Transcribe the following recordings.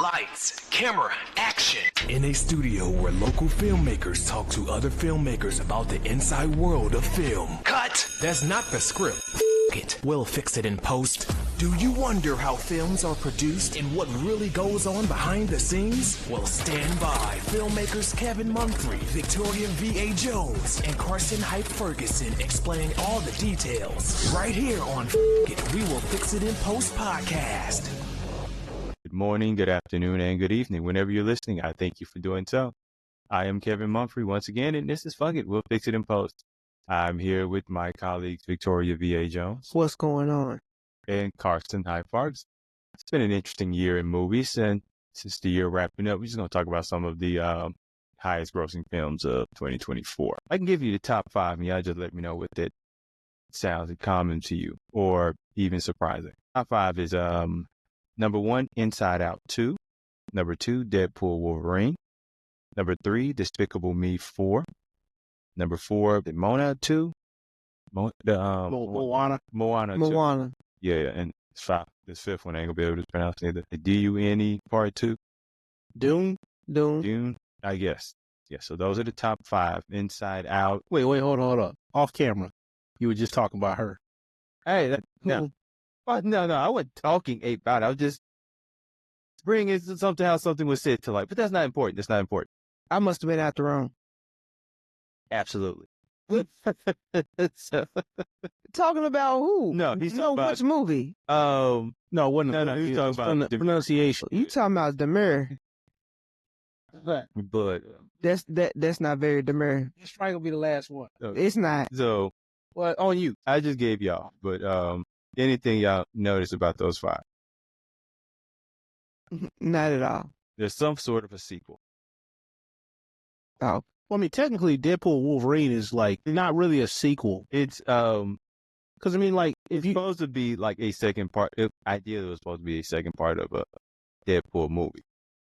Lights, camera, action. In a studio where local filmmakers talk to other filmmakers about the inside world of film. Cut. That's not the script. It. We'll fix it in post. Do you wonder how films are produced and what really goes on behind the scenes? Well, stand by. Filmmakers Kevin Mumphrey, Victoria V.A. Jones, and Carson Hype Ferguson explain all the details. Right here on It. We Will Fix It in Post podcast. Good morning, good afternoon, and good evening. Whenever you're listening, I thank you for doing so. I am Kevin Mumphrey once again, and this is Fuck It. We'll Fix It in Post. I'm here with my colleagues, Victoria V.A. Jones. What's going on? And Carson Hype Ferguson. It's been an interesting year in movies, and since the year wrapping up, we're just going to talk about some of the highest grossing films of 2024. I can give you the top 5, and y'all just let me know what that sounds common to you, or even surprising. Top 5 is number 1, Inside Out 2. Number 2, Deadpool Wolverine. Number 3, Despicable Me 4. Number 4, Moana 2. Moana. Moana 2. Moana. Yeah, and this fifth one I ain't gonna be able to pronounce either. The D-U-N-E part 2. Dune. I guess. Yeah, so those are the top 5. Inside Out. Wait, hold up. Off camera. You were just talking about her. Hey, no, I wasn't talking about it. I was just bringing something how something was said to light. But that's not important. That's not important. I must have been out the wrong. Absolutely. Talking about who? No, he's talking about which movie? No, wasn't no, he's talking about the pronunciation. You talking about demure? But That's not very demure. This try gonna be the last one. It's not. So, Well, on you. I just gave y'all, but anything y'all notice about those 5? Not at all. There's some sort of a sequel. Oh. Well, I mean, technically, Deadpool Wolverine is like not really a sequel. It's Because I mean, like, if it's you supposed to be like a second part. Ideally, it was supposed to be a second part of a Deadpool movie.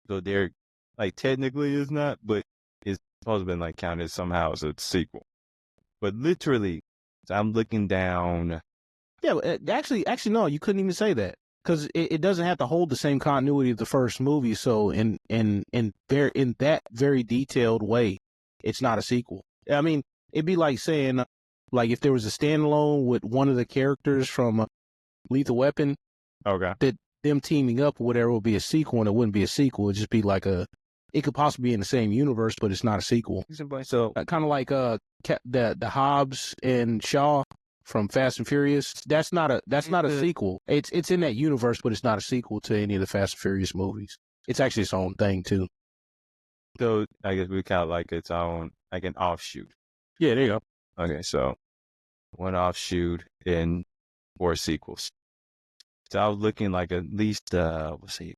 So they're like technically it's not, but it's supposed to be like counted somehow as a sequel. But literally, I'm looking down. yeah, actually, no, you couldn't even say that because it doesn't have to hold the same continuity of the first movie. So in that very detailed way, it's not a sequel. I mean, it'd be like saying, like, if there was a standalone with one of the characters from Lethal Weapon, Okay. that them teaming up or whatever would be a sequel, and it wouldn't be a sequel. It'd just be like it could possibly be in the same universe, but it's not a sequel. So Kind of like the Hobbs and Shaw from Fast and Furious. That's not a sequel. It's in that universe, but it's not a sequel to any of the Fast and Furious movies. It's actually its own thing too. So I guess we count like its own, like an offshoot. Yeah, there you go. Okay, so one offshoot and 4 sequels. So I was looking like at least, let's see.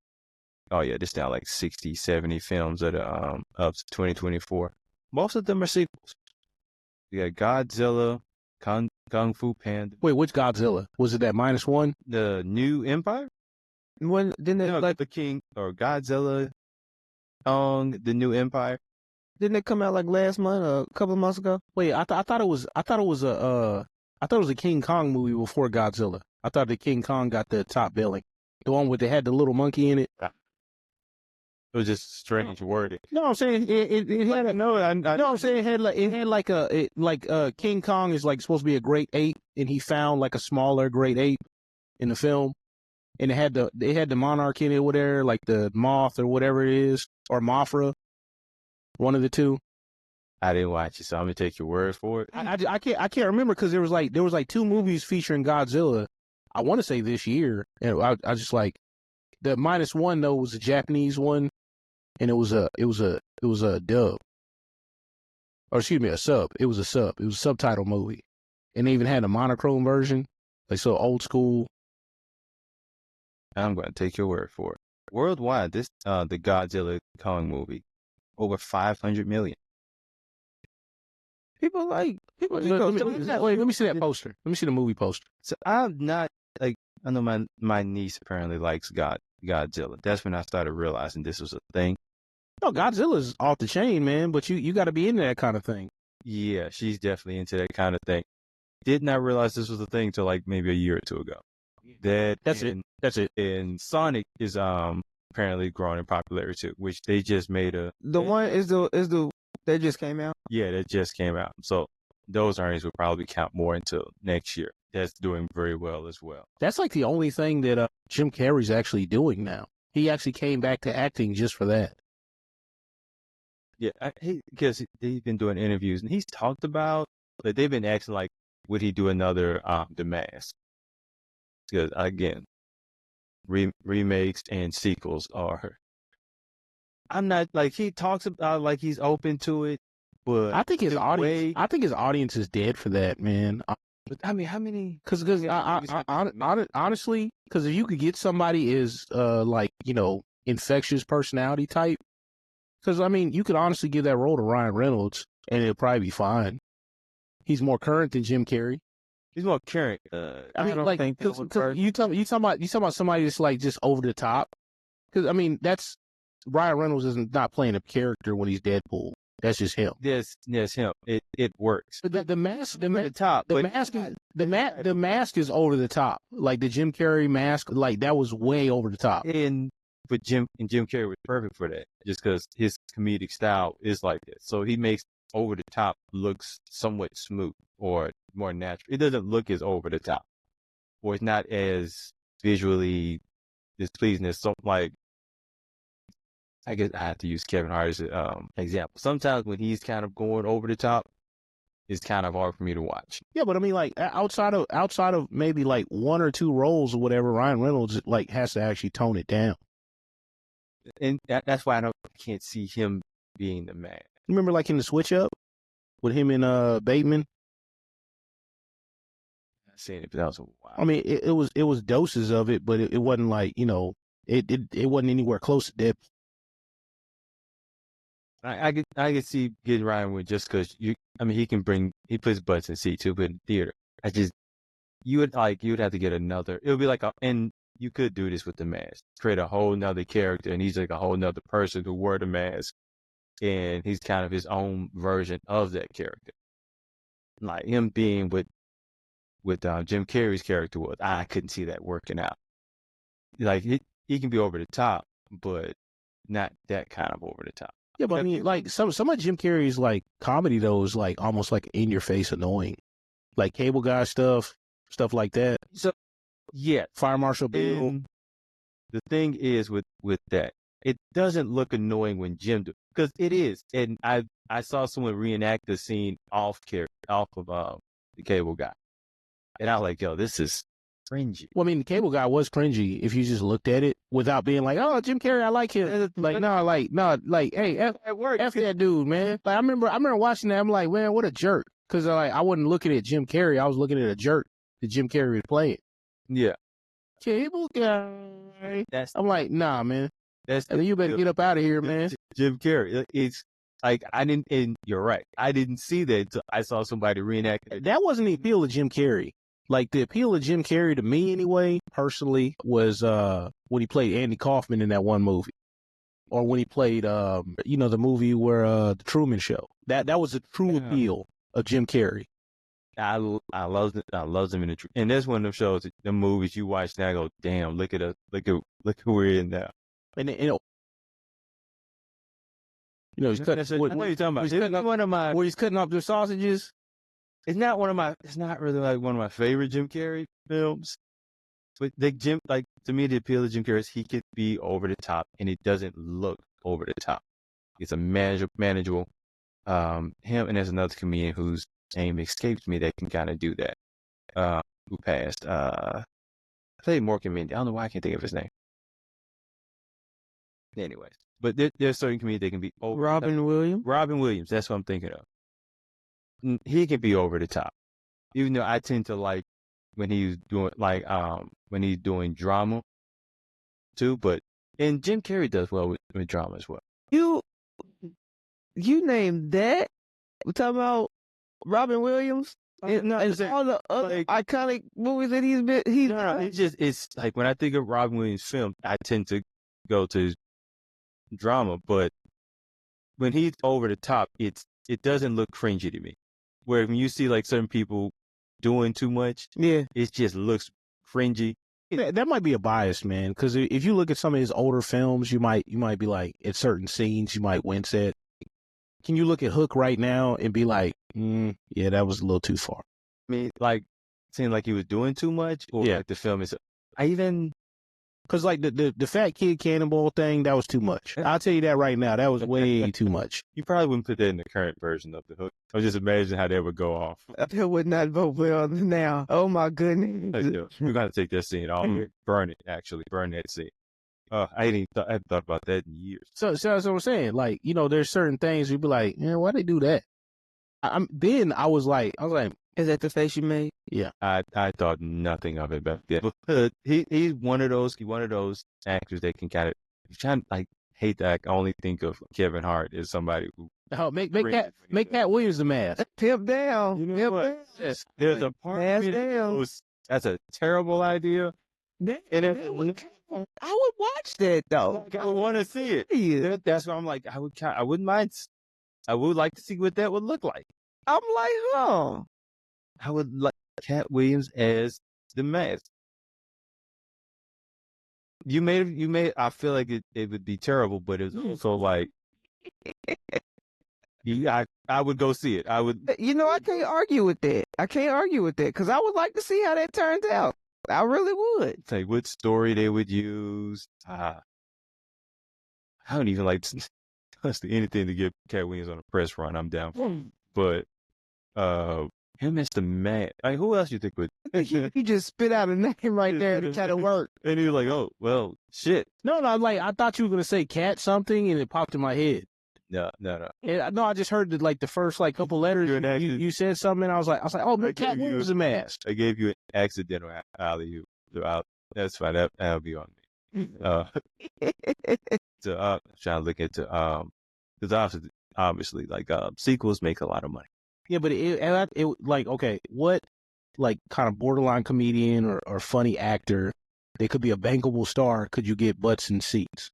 Oh yeah, this now like 60, 70 films that are up to 2024. Most of them are sequels. You got Godzilla, Kung Fu Panda. Wait, which Godzilla? Was it that -1? The New Empire? When didn't it No, the King or Godzilla, Kong, the New Empire. didn't it come out like last month or a couple of months ago? Wait, I thought it was a King Kong movie before Godzilla. I thought the King Kong got the top billing. The one with they had the little monkey in it. It was just strange wording. No, I'm saying it had a No, I'm saying it had like King Kong is like supposed to be a great ape, and he found like a smaller great ape in the film, and it had the monarch in it, whatever, like the moth or whatever it is, or Mothra, one of the two. I didn't watch it, so I'm gonna take your word for it. I can't remember because there was like 2 movies featuring Godzilla. I want to say this year, and I just like the -1 though was a Japanese one. And it was a dub, or excuse me, a sub. It was a sub. It was a subtitle movie, and they even had a monochrome version, like so old school. I'm going to take your word for it. Worldwide, the Godzilla Kong movie, over 500 million. People. Wait, let me see that poster. Let me see the movie poster. So I'm not like, I know my niece apparently likes Godzilla. That's when I started realizing this was a thing. No, Godzilla's off the chain, man. But you got to be into that kind of thing. Yeah, she's definitely into that kind of thing. Did not realize this was a thing till like maybe a year or 2 ago. That's it. That's it. And Sonic is apparently growing in popularity too, which they just made a. The one is the that just came out. Yeah, that just came out. So those earnings will probably count more until next year. That's doing very well as well. That's like the only thing that Jim Carrey's actually doing now. He actually came back to acting just for that. Yeah, because they've been doing interviews and he's talked about that they've been asking like, would he do another The Mask? Because again, remakes and sequels are. I'm not like he talks about like he's open to it, but I think his audience. I think his audience is dead for that, man. But I mean, how many? Because honestly, because if you could get somebody is like infectious personality type, because I mean you could honestly give that role to Ryan Reynolds and it'll probably be fine. He's more current than Jim Carrey. He's more current. I mean, don't like think that would work. you talking about somebody that's like just over the top. Because I mean that's Ryan Reynolds is not playing a character when he's Deadpool. That's just him. Yes, him. It works. But the mask, the mask is over the top. Like the Jim Carrey mask, like that was way over the top. But Jim Carrey was perfect for that, just because his comedic style is like that. So he makes over the top looks somewhat smooth or more natural. It doesn't look as over the top, or it's not as visually displeasing as something like. I guess I have to use Kevin Hart as an example. Sometimes when he's kind of going over the top, it's kind of hard for me to watch. Yeah, but I mean, like outside of maybe like one or two roles or whatever, Ryan Reynolds like has to actually tone it down. And that's why I can't see him being the man. Remember, like in the Switch Up with him and Bateman. I'm saying it, but that was a while. I mean, it was doses of it, but it wasn't like it wasn't anywhere close to Deadpool. I could see getting Ryan with just because he puts butts in seats too, but in theater. You would have to get another. It would be like and you could do this with the mask. Create a whole nother character, and he's like a whole nother person who wore the mask, and he's kind of his own version of that character. Like him being with Jim Carrey's character was, I couldn't see that working out. Like he can be over the top, but not that kind of over the top. Yeah, but I mean, like some of Jim Carrey's like comedy though is like almost like in your face annoying, like Cable Guy stuff like that. So, yeah, Fire Marshal Bill. The thing is with that, it doesn't look annoying when Jim because it is, and I saw someone reenact the scene off of the Cable Guy, and I was like, yo, this is cringy. Well, I mean, the Cable Guy was cringy if you just looked at it without being like, "Oh, Jim Carrey, I like him." Like, hey, F that dude, man. Like, I remember watching that. I'm like, man, what a jerk. Because I wasn't looking at Jim Carrey. I was looking at a jerk that Jim Carrey was playing. Yeah, Cable Guy. I'm like, nah, man. You better get up out of here, man. Jim Carrey. It's like I didn't. And you're right. I didn't see that until I saw somebody reenact it. That wasn't the appeal of Jim Carrey. Like, the appeal of Jim Carrey to me, anyway, personally, was when he played Andy Kaufman in that one movie. Or when he played, the movie where The Truman Show. That was the true appeal of Jim Carrey. I love him in the truth. And that's one of them shows, the movies you watch now, I go, damn, look at us. Look who we're in now. And he's cutting. What are you talking about? Where he's cutting up the sausages. It's not really like one of my favorite Jim Carrey films. But to me, the appeal of Jim Carrey is he could be over the top and it doesn't look over the top. It's a manageable. Him and there's another comedian whose name escapes me that can kind of do that. Who passed? I played Morgan Mindy. I don't know why I can't think of his name. Anyways, but there's certain comedians that can be over. Robin Williams. That's what I'm thinking of. He can be over the top, even though I tend to like when he's doing drama too. And Jim Carrey does well with drama as well. You named that? We're talking about Robin Williams and all the other iconic movies that he's been. It's like when I think of Robin Williams' film, I tend to go to drama, but when he's over the top, it doesn't look cringy to me. Where when you see like certain people doing too much, it just looks cringy. That might be a bias, man. Because if you look at some of his older films, you might be like, at certain scenes, you might wince at. Can you look at Hook right now and be like, yeah, that was a little too far? I mean, like, seemed like he was doing too much, or Yeah. like the film is. I even Because like the fat kid cannonball thing, that was too much. I'll tell you that right now. That was way too much. you probably wouldn't put that in the current version of the Hook. I was just imagining how that would go off. That would not vote well now. Oh my goodness. Like, yeah, we're gonna take that scene off, burn it. Actually, burn that scene. I hadn't thought about that in years. So that's what I'm saying. Like, there's certain things you'd be like, man, why they do that? Then I was like, Is that the face you made? yeah. I thought nothing of it back then. But he's one of those actors that can kind of, you try to like hate that. I can only think of Kevin Hart as somebody who Make Cat Williams the mask. Pimp down. You know Pimp what? down. There's a part of me that down. goes, that's a terrible idea. And I would watch that though. I would want to see it. Yeah. That's why I'm like, I wouldn't mind. I would like to see what that would look like. I'm like, huh. I would like Cat Williams as the mask. You made. I feel like it would be terrible, but it's also like, I would go see it. I would. I can't argue with that. Because I would like to see how that turns out. I really would. Say what story they would use. I don't even like to anything to get Cat Williams on a press run. I'm down for. But him as the man. Like, who else you think would? He just spit out a name right there to try to work. And he was like, oh well, shit. No, I thought you were gonna say Cat something, and it popped in my head. No. And, no, I just heard the first couple letters. You said something, and I was like, oh, Cat Williams the mask. I gave you an accidental alley-oop. That's fine. That'll be on me. So I'm trying to look into because obviously sequels make a lot of money. Yeah, but okay, what kind of borderline comedian or funny actor that could be a bankable star could you get butts in seats?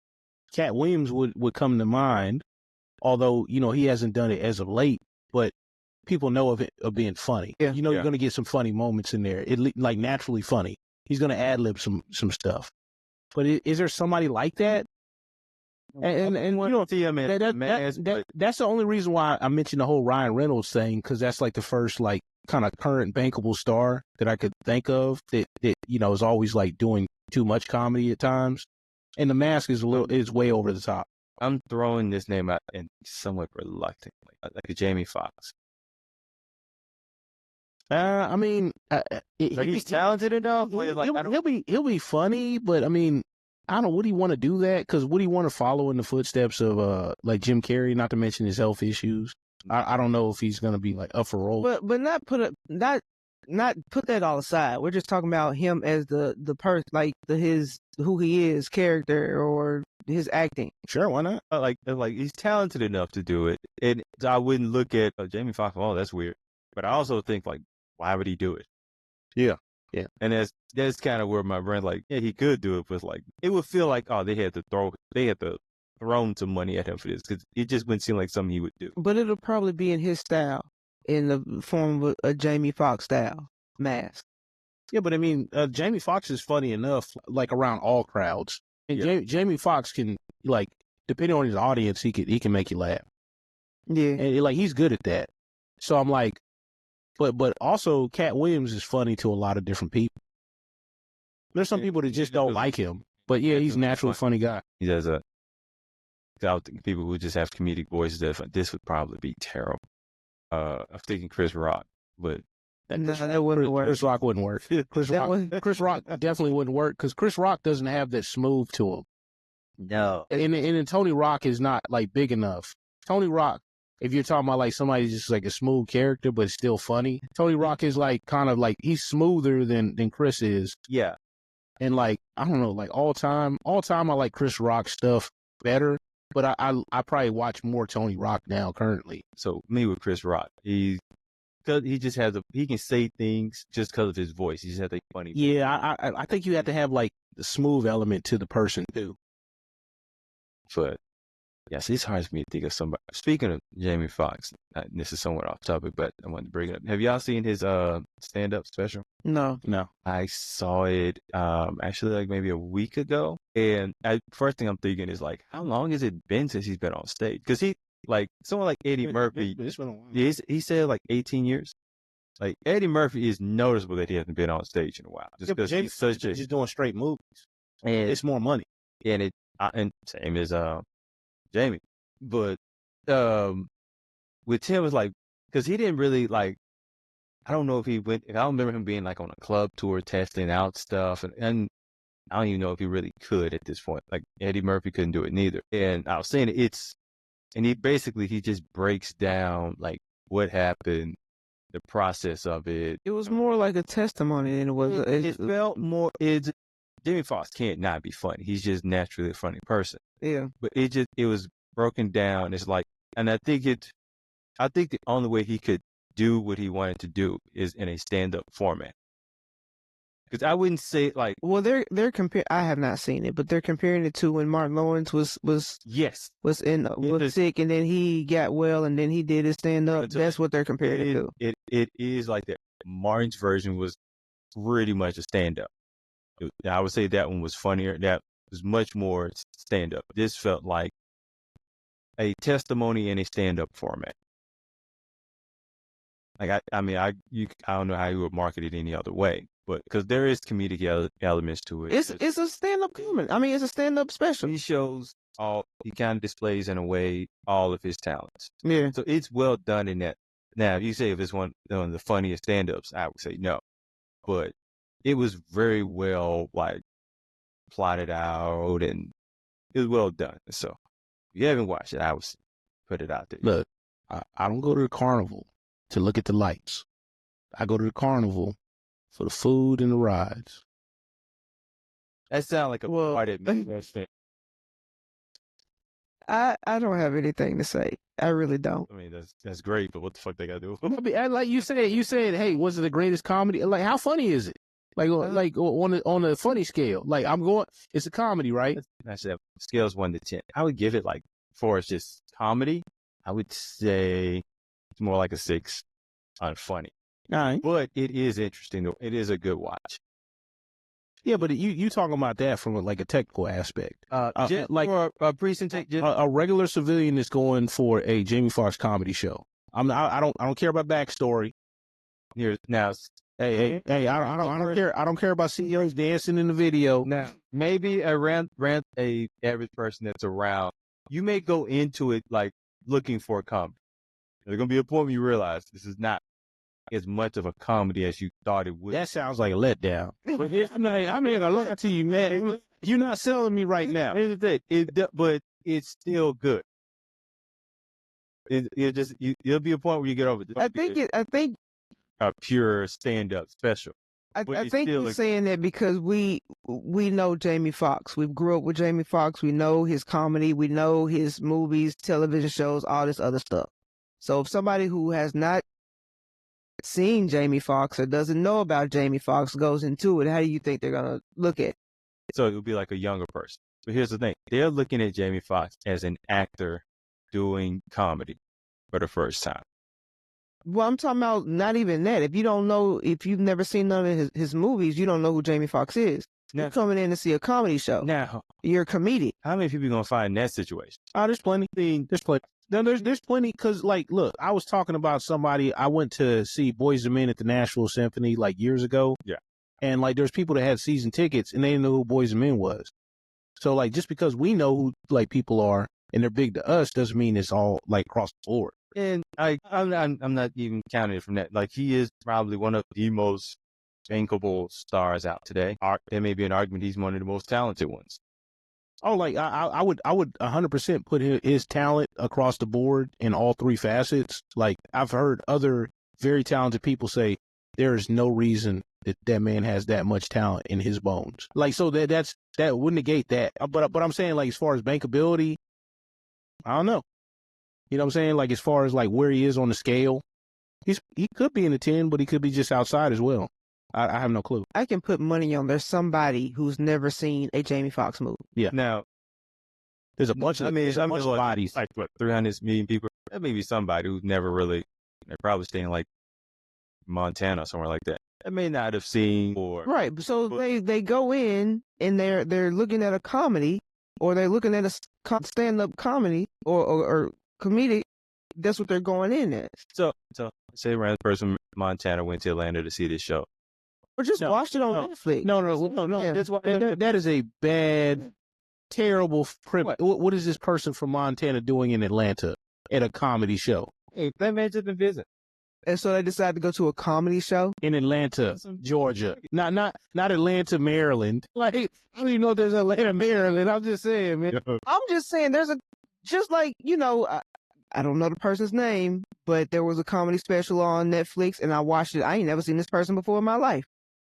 Cat Williams would come to mind, although he hasn't done it as of late, but people know of it of being funny. Yeah. You're going to get some funny moments in there. It naturally funny. He's going to ad lib some stuff. But is there somebody like that? And you don't see him that's the only reason why I mentioned the whole Ryan Reynolds thing, because that's the first kind of current bankable star that I could think of that is always doing too much comedy at times, and The Mask is way over the top. I'm throwing this name out and somewhat reluctantly, like a Jamie Foxx. I mean, he's talented enough. He'll be funny, but I mean, I don't know. Would he want to do that? Because would he want to follow in the footsteps of Jim Carrey? Not to mention his health issues. I don't know if he's gonna be up for role. But not put that all aside. We're just talking about him as the person, who he is, character, or his acting. Sure, why not? Like he's talented enough to do it, and I wouldn't look at Jamie Foxx. Oh, that's weird. But I also think why would he do it? Yeah. And that's kind of where my brain he could do it, but it would feel like they had to throw some money at him for this, because it just wouldn't seem like something he would do. But it'll probably be in his style, in the form of a Jamie Foxx style mask. Yeah, but I mean, Jamie Foxx is funny enough, around all crowds. And Jamie Foxx can, depending on his audience, he can make you laugh. Yeah, and he's good at that. So I'm like, but also Cat Williams is funny to a lot of different people. There's some people that just don't like him, but yeah, he's a naturally funny guy. He does I think people who just have comedic voices, this would probably be terrible. I'm thinking Chris Rock, but that wouldn't work. Chris Rock wouldn't work. Chris Rock definitely wouldn't work, because Chris Rock doesn't have that smooth to him. No, and Tony Rock is not big enough. Tony Rock, if you're talking about somebody just a smooth character but still funny, Tony Rock is he's smoother than Chris is. Yeah. And I don't know, all time I like Chris Rock stuff better, but I probably watch more Tony Rock now currently. So me with Chris Rock, he just has he can say things just because of his voice. He just has a funny voice. Yeah, I think you have to have the smooth element to the person too. But Yes, it's hard for me to think of somebody. Speaking of Jamie Foxx, this is somewhat off topic, but I wanted to bring it up. Have y'all seen his stand-up special? No. I saw it actually like maybe a week ago, and first thing I'm thinking is like, how long has it been since he's been on stage? Because he like someone like Eddie Murphy, It's been a while. he said like 18 years. Like Eddie Murphy is noticeable that he hasn't been on stage in a while, just because he's such a just doing straight movies. and It's more money. and same as Jamie, but with Tim was like because he didn't really like. I don't know if he went. I don't remember him being like on a club tour testing out stuff, and I don't even know if he really could at this point. Like Eddie Murphy couldn't do it neither. And I was saying and he just breaks down like what happened, the process of it. It was more like a testimony than it was. It felt more. Jamie Foxx can't not be funny. He's just naturally a funny person. Yeah. But it was broken down. It's like, and I think the only way he could do what he wanted to do is in a stand-up format. Because I wouldn't say like, Well, they're comparing. I have not seen it, but they're comparing it to when Martin Lawrence was yes, was sick, and then he got well, and then he did his stand-up. That's what they're comparing it to. It is like that. Martin's version was pretty much a stand-up. I would say that one was funnier. That was much more stand-up. This felt like a testimony in a stand-up format. Like I don't know how you would market it any other way, but because there is comedic elements to it. It's a stand-up comedy. I mean, it's a stand-up special. He shows he kind of displays in a way all of his talents. Yeah. So it's well done in that. Now, if you say if it's one of the funniest stand-ups, I would say no, but it was very well like plotted out and it was well done. So if you haven't watched it, I would put it out there. Look, I don't go to the carnival to look at the lights. I go to the carnival for the food and the rides. That sounds like a part of me. I don't have anything to say. I really don't. I mean, that's great, but what the fuck they gotta do? Like you said, hey, was it the greatest comedy? Like, how funny is it? Like on a funny scale. Like it's a comedy, right? I said scales 1 to 10. I would give it like, for it's just comedy, I would say it's more like a 6 on funny. All right. But it is interesting though. It is a good watch. Yeah, but you talking about that from a technical aspect. Like for a presentation, a regular civilian is going for a Jamie Foxx comedy show. I don't care about backstory. Here now, hey, I don't care. I don't care about CEOs dancing in the video. Now, maybe around a average person that's around, you may go into it like looking for a comedy. There's gonna be a point where you realize this is not as much of a comedy as you thought it would. That sounds like a letdown. But I'm not gonna lie to you, man. You're not selling me right now. Here's the thing, but it's still good. It'll be a point where you get over this. I think A pure stand-up special. I think you're saying that because we know Jamie Foxx. We grew up with Jamie Foxx. We know his comedy. We know his movies, television shows, all this other stuff. So if somebody who has not seen Jamie Foxx or doesn't know about Jamie Foxx goes into it, how do you think they're gonna look at it? So it would be like a younger person. But here's the thing. They're looking at Jamie Foxx as an actor doing comedy for the first time. Well, I'm talking about not even that. If you've never seen none of his movies, you don't know who Jamie Foxx is. Now, you're coming in to see a comedy show. Now, you're a comedian. How many people are going to find that situation? Oh, there's plenty. There's plenty. No, there's plenty because, like, look, I was talking about somebody. I went to see Boyz II Men at the Nashville Symphony like years ago. Yeah. And like, there's people that had season tickets and they didn't know who Boyz II Men was. So like, just because we know who like people are and they're big to us doesn't mean it's all like across the board. And I'm not even counting it from that. Like, he is probably one of the most bankable stars out today. There may be an argument he's one of the most talented ones. Oh, like I would 100% put his talent across the board in all three facets. Like, I've heard other very talented people say there is no reason that man has that much talent in his bones. Like, so that would negate that. But I'm saying, like, as far as bankability, I don't know. You know what I'm saying? Like, as far as like where he is on the scale, he could be in the 10, but he could be just outside as well. I have no clue. I can put money on there's somebody who's never seen a Jamie Foxx movie. Yeah. Now, There's a bunch of there's a bunch of bodies. Like what, 300 million people? That may be somebody who's never really. They're probably staying like Montana or somewhere like that. That may not have seen or Right. So they go in and they're looking at a comedy, or they're looking at a stand-up comedy or comedic. That's what they're going in at. So say random person from Montana went to Atlanta to see this show. Or just watched it on Netflix. No. Yeah. That's why that is a bad, terrible premise. What is this person from Montana doing in Atlanta at a comedy show? Hey, that man just been visit. And so they decided to go to a comedy show In Atlanta, Georgia. Not Atlanta, Maryland. Like, I don't even know if there's Atlanta, Maryland. I'm just saying, man. I'm just saying, just like, I don't know the person's name, but there was a comedy special on Netflix and I watched it. I ain't never seen this person before in my life,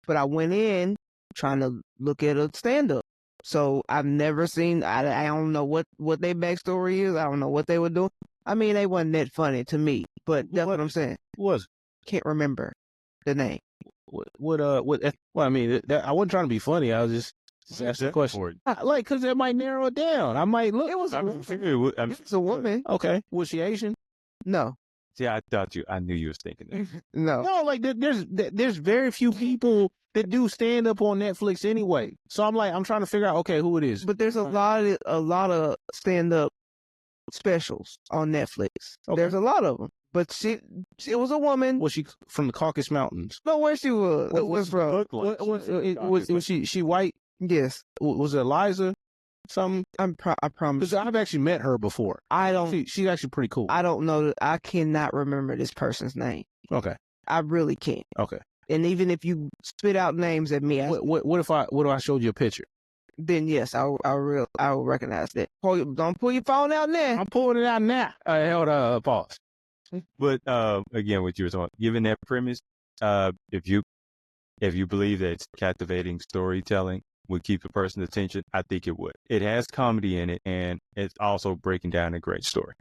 but I went in trying to look at a stand-up. So I've never seen, I don't know what their backstory is. I don't know what they were doing. I mean, they wasn't that funny to me, but that's what I'm saying. Was Can't remember the name. well, I mean, I wasn't trying to be funny. I was just asking a question. Because it might narrow it down. I might look. It was It's a woman. Okay. Was she Asian? No. See, I knew you was thinking that. No. No, like there's very few people that do stand up on Netflix anyway. So I'm trying to figure out, okay, who it is. But there's a lot of stand-up specials on Netflix. Okay. There's a lot of them. But she was a woman. Was she from the Caucasus Mountains? No, where she was. Was from? Was she white? Yes. Was it Eliza? Something? I promise. Because I've actually met her before. I don't. She's actually pretty cool. I don't know. I cannot remember this person's name. Okay. I really can't. Okay. And even if you spit out names at me, What if I showed you a picture? then yes, I will recognize that. Don't pull your phone out now. I'm pulling it out now. Hold on, pause. But again, what you were talking, given that premise, if you believe that it's captivating storytelling would keep a person's attention, I think it would. It has comedy in it, and it's also breaking down a great story.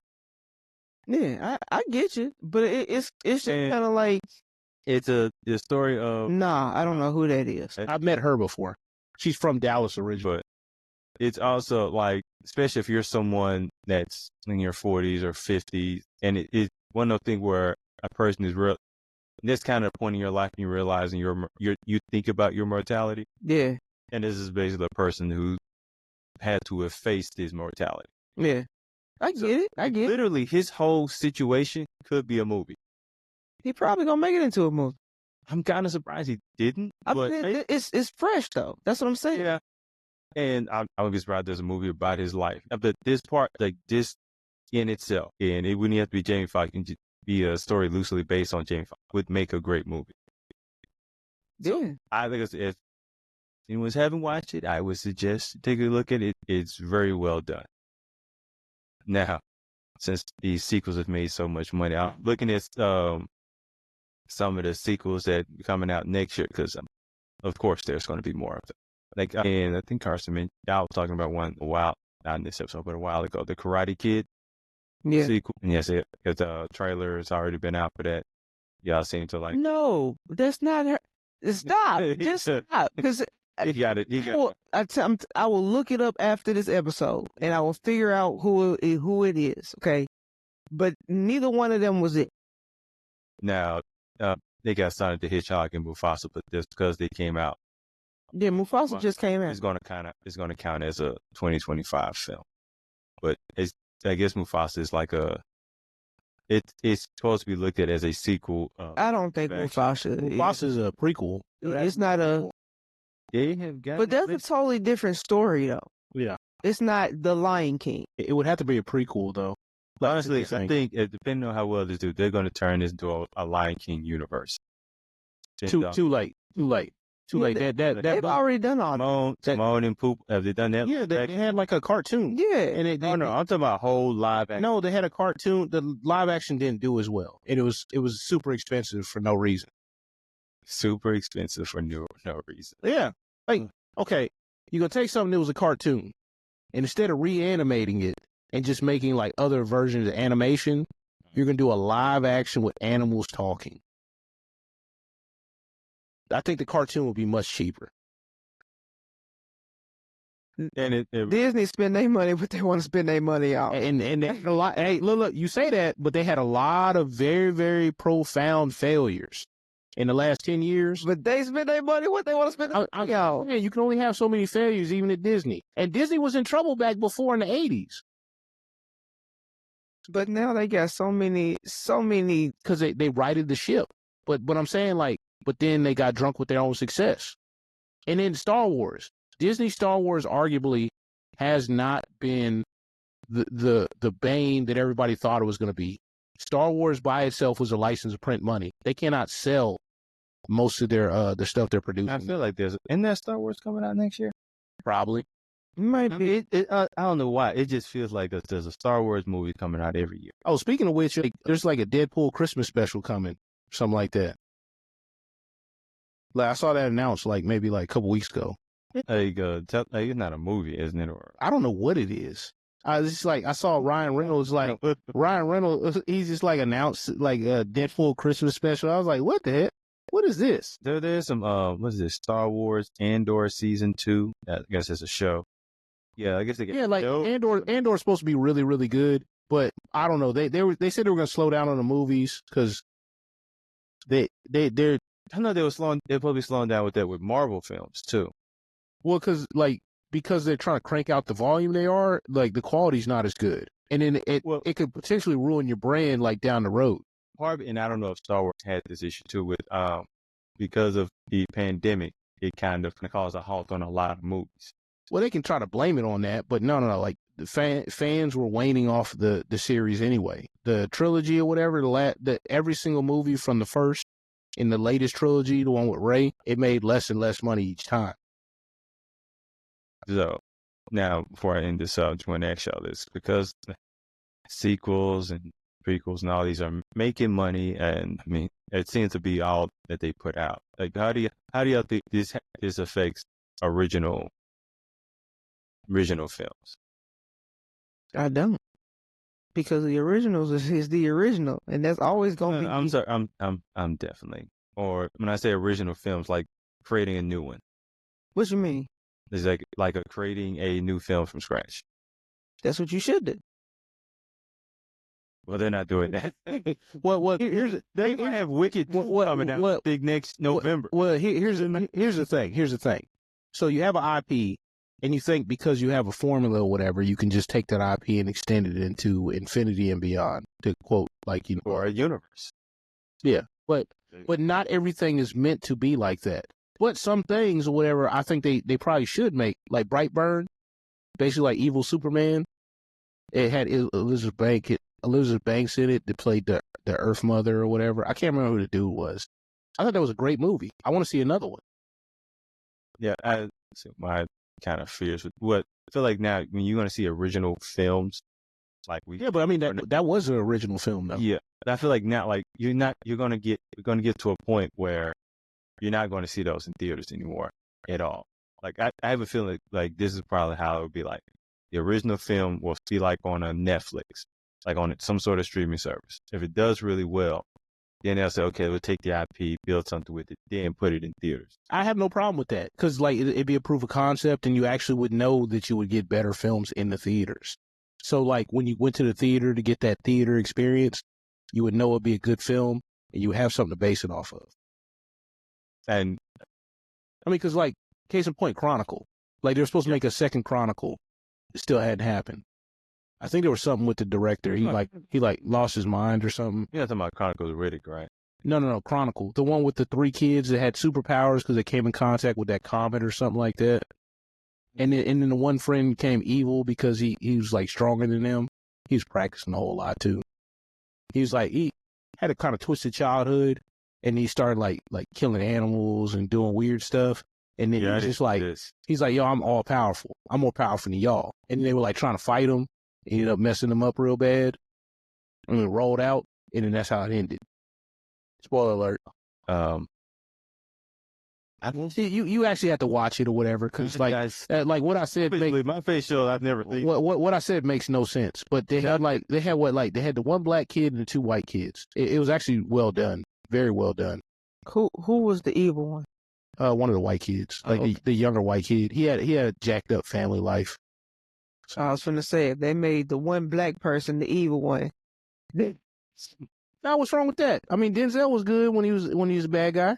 Yeah, I get you, but it's just kind of like it's the story of. Nah, I don't know who that is. I've met her before. She's from Dallas originally. But it's also like, especially if you're someone that's in your 40s or 50s, and it's one of those things where a person is real. This kind of point in your life, and you realizing you think about your mortality. Yeah. And this is basically a person who had to have faced his mortality. Yeah. I get it. I get it. Literally, his whole situation could be a movie. He probably gonna make it into a movie. I'm kind of surprised he didn't. But it's fresh though. That's what I'm saying. Yeah. And I would be surprised there's a movie about his life. But this part, like this in itself, and it wouldn't have to be Jamie Foxx, it could be a story loosely based on Jamie Foxx, would make a great movie. Yeah. I think if anyone's haven't watched it, I would suggest take a look at it. It's very well done. Now, since these sequels have made so much money, I'm looking at some of the sequels that are coming out next year, because of course there's going to be more of them. Like, and I think Carson mentioned, I was talking about one not in this episode, but a while ago, the Karate Kid sequel. And yes, the trailer has already been out for that. Y'all seem to like. No, that's not her. Stop. Just stop. Because You got it. I will look it up after this episode, and I will figure out who it is. Okay, but neither one of them was it. Now, they got Sonic the Hedgehog and Mufasa, but just because they came out, Yeah, Mufasa just came out. it's going to count as a 2025 film. But I guess Mufasa is like it's supposed to be looked at as a sequel. I don't think Mufasa is a prequel. It's not a. They have got, But that's a totally different story, though. Yeah. It's not The Lion King. It would have to be a prequel, though. honestly, I think depending on how well this do, they're going to turn this into a Lion King universe. Too late. They've already done all that. Timon and Poop, have they done that? Yeah, they had like a cartoon. Yeah. And I'm talking about whole live action. No, they had a cartoon. The live action didn't do as well. And it was super expensive for no reason. Super expensive for no reason. Yeah. Like, okay, you're going to take something that was a cartoon, and instead of reanimating it and just making like other versions of animation, you're going to do a live action with animals talking. I think the cartoon would be much cheaper. And it Disney spend their money, but they want to spend their money out. And they had a lot. Hey, look, you say that, but they had a lot of very, very profound failures in the last 10 years. But they spend their money what they want to spend their money out. Man, you can only have so many failures, even at Disney. And Disney was in trouble back before in the 80s. But now they got so many because they righted the ship. But I'm saying, like, but then they got drunk with their own success. And then Star Wars. Disney Star Wars arguably has not been the bane that everybody thought it was going to be. Star Wars by itself was a license to print money. They cannot sell most of their the stuff they're producing. I feel like isn't that Star Wars coming out next year? Probably. Might be. I don't know why. It just feels like there's a Star Wars movie coming out every year. Oh, speaking of which, like, there's like a Deadpool Christmas special coming, something like that. Like I saw that announced like maybe like a couple weeks ago. There you go. It's not a movie, isn't it? Or I don't know what it is. I just like I saw Ryan Reynolds he's just like announced like a Deadpool Christmas special. I was like, what the heck? What is this? There's some what is this? Star Wars Andor season 2. I guess it's a show. Yeah, I guess they get Andor's supposed to be really, really good, but I don't know. They said they were going to slow down on the movies because they're I know they're probably slowing down with that with Marvel films too. Well, because they're trying to crank out the volume they are, like the quality's not as good. And then it could potentially ruin your brand like down the road. And I don't know if Star Wars had this issue too with because of the pandemic, it kind of caused a halt on a lot of movies. Well, they can try to blame it on that, but no. Like the fans were waning off the series anyway. The trilogy or whatever, every single movie from the first in the latest trilogy, the one with Rey, it made less and less money each time. So now, before I end this, I just want to ask y'all this because sequels and prequels and all these are making money, and I mean, it seems to be all that they put out. Like, how do y'all think this affects original films? I don't, because the originals is the original, and that's always going to be. I'm sorry, I'm definitely. Or when I say original films, like creating a new one. What you mean? It's like creating a new film from scratch. That's what you should do. Well, they're not doing that. They might have Wicked coming out big next November. Here's the thing. So you have an IP, and you think because you have a formula or whatever, you can just take that IP and extend it into infinity and beyond. To quote, like or a universe. Yeah, but not everything is meant to be like that. But some things or whatever, I think they probably should make, like Brightburn, basically like Evil Superman. It had Elizabeth Banks in it that played the Earth Mother or whatever. I can't remember who the dude was. I thought that was a great movie. I want to see another one. Yeah, my kind of fears with what I feel like now when you're going to see original films, like but I mean that was an original film though. Yeah, I feel like now, like you're going to get to a point where you're not going to see those in theaters anymore at all. Like I have a feeling like this is probably how it would be like. The original film will be like on a Netflix, like on some sort of streaming service. If it does really well, then they'll say, okay, we'll take the IP, build something with it, then put it in theaters. I have no problem with that because like it'd be a proof of concept, and you actually would know that you would get better films in the theaters. So like when you went to the theater to get that theater experience, you would know it'd be a good film, and you have something to base it off of. And I mean, because like case in point, Chronicle, like they're supposed to make a second Chronicle, it still hadn't happened. I think there was something with the director. He lost his mind or something. You're not talking about Chronicles of Riddick, right? No, Chronicle, the one with the 3 kids that had superpowers because they came in contact with that comet or something like that. And then the one friend became evil because he was like stronger than them. He was practicing a whole lot too. He had a kind of twisted childhood, and he started like killing animals and doing weird stuff. And then he's like, yo, I'm all powerful. I'm more powerful than y'all. And they were like trying to fight him. Ended up messing him up real bad. And then rolled out, and then that's how it ended. Spoiler alert. You actually have to watch it or whatever, because like what I said, my face shows I've never seen. What I said makes no sense. But they had the one black kid and the 2 white kids. It was actually well done, very well done. Who was the evil one? One of the white kids, like the younger white kid. He had a jacked up family life. So I was finna say, if they made the one black person the evil one. Now, what's wrong with that? I mean, Denzel was good when he was a bad guy.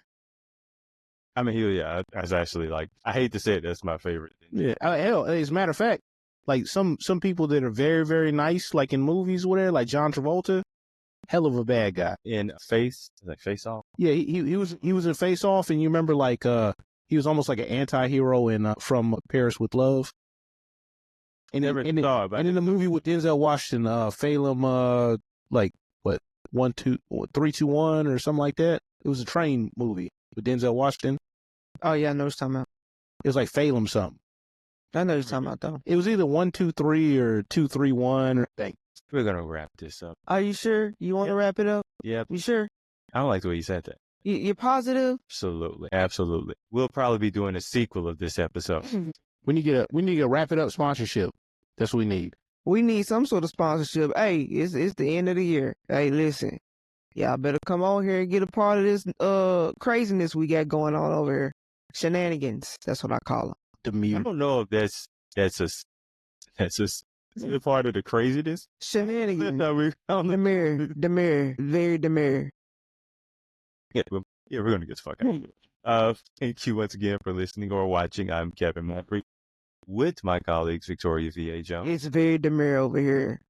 I mean, I was actually like, I hate to say it, that's my favorite. Yeah, hell, as a matter of fact, like some people that are very, very nice, like in movies, whatever, like John Travolta, hell of a bad guy. In Face Off? Yeah, he was in Face Off, and you remember like he was almost like an anti-hero in From Paris with Love. And in the movie with Denzel Washington, Phelan, like what 1, 2, 3, 2, 1 or something like that. It was a train movie with Denzel Washington. Oh yeah, I know what you're talking about. It was like Phelan something. I know what you're talking about though. It was either 1, 2, 3 or 2, 3, 1 or thing. We're gonna wrap this up. Are you sure? You want to wrap it up? Yep. You sure? I don't like the way you said that. You're positive? Absolutely. We'll probably be doing a sequel of this episode. We need to wrap it up sponsorship. That's what we need. We need some sort of sponsorship. Hey, it's the end of the year. Hey, listen, y'all better come on here and get a part of this craziness we got going on over here. Shenanigans. That's what I call them. I don't know if that's a part of the craziness. Shenanigans. Demure. Very demure. Yeah, we're gonna get the fuck out. Thank you once again for listening or watching. I'm Kevin Mapry with my colleagues Victoria V.A. Jones. It's very demure over here.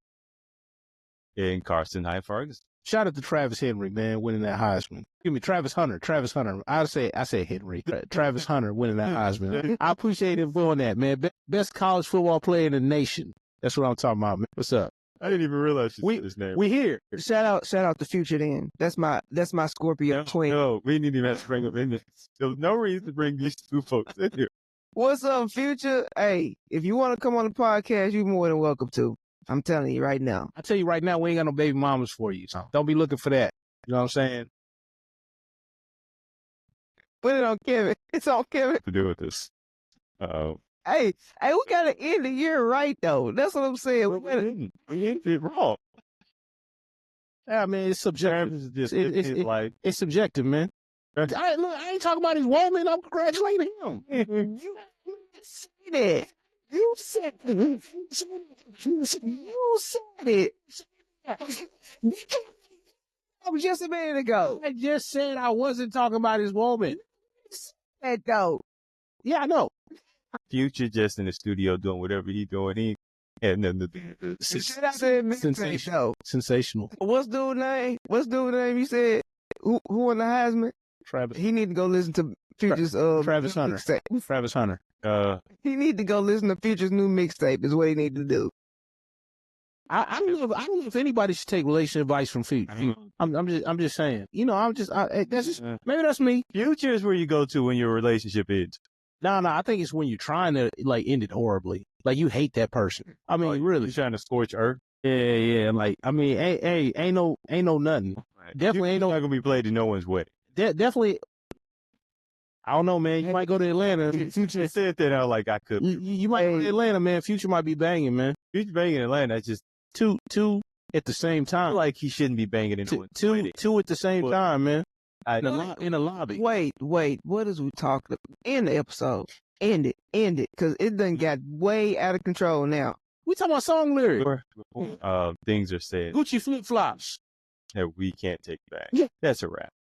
And Carson Hyde Ferguson. Shout out to Travis Henry, man, winning that Heisman. Give me Travis Hunter. I say Henry. Travis Hunter winning that Heisman. I appreciate him doing that, man. Best college football player in the nation. That's what I'm talking about, man. What's up? I didn't even realize you said his name. We here. Shout out to Future then. That's my Scorpio twin. No, we didn't even have to bring him in. There was no reason to bring these two folks in here. What's up, Future? Hey, if you want to come on the podcast, you're more than welcome to. I'm telling you right now. I tell you right now, we ain't got no baby mamas for you. So don't be looking for that. You know what I'm saying? Put it on Kevin. It's on Kevin. To do with this. Hey, we gotta end the year right though. That's what I'm saying. We ended it wrong. Yeah, man, it's subjective. It's subjective, man. I ain't talking about his woman. I'm congratulating him. You said it. You said it. You said it. That was just a minute ago. I just said I wasn't talking about his woman. That though. Yeah, I know. Future just in the studio doing whatever he's doing. He had nothing to do. Sensational. What's dude's name? You said who won the Heisman? Travis. He need to go listen to Future's Travis Hunter. mixtape. Travis Hunter. He need to go listen to Future's new mixtape. Is what he need to do. I don't know if anybody should take relationship advice from Future. I'm just saying. You know, maybe that's me. Future is where you go to when your relationship ends. No, I think it's when you're trying to like end it horribly. Like you hate that person. I mean, really. You're trying to scorch earth. Yeah. Like, I mean, ain't no nothing. Right. Definitely ain't not gonna be played in no one's wedding. Definitely. I don't know, man. You might go to Atlanta. Future said that out like I could. You might go to Atlanta, man. Future might be banging, man. Future banging in Atlanta. That's just two at the same time. I feel like he shouldn't be banging in two at the same time, man. In the lobby. Wait. What is we talking about? End the episode. End it. Because it done got way out of control now. We talking about song lyrics. Things are said Gucci flip-flops. that we can't take back. That's a wrap.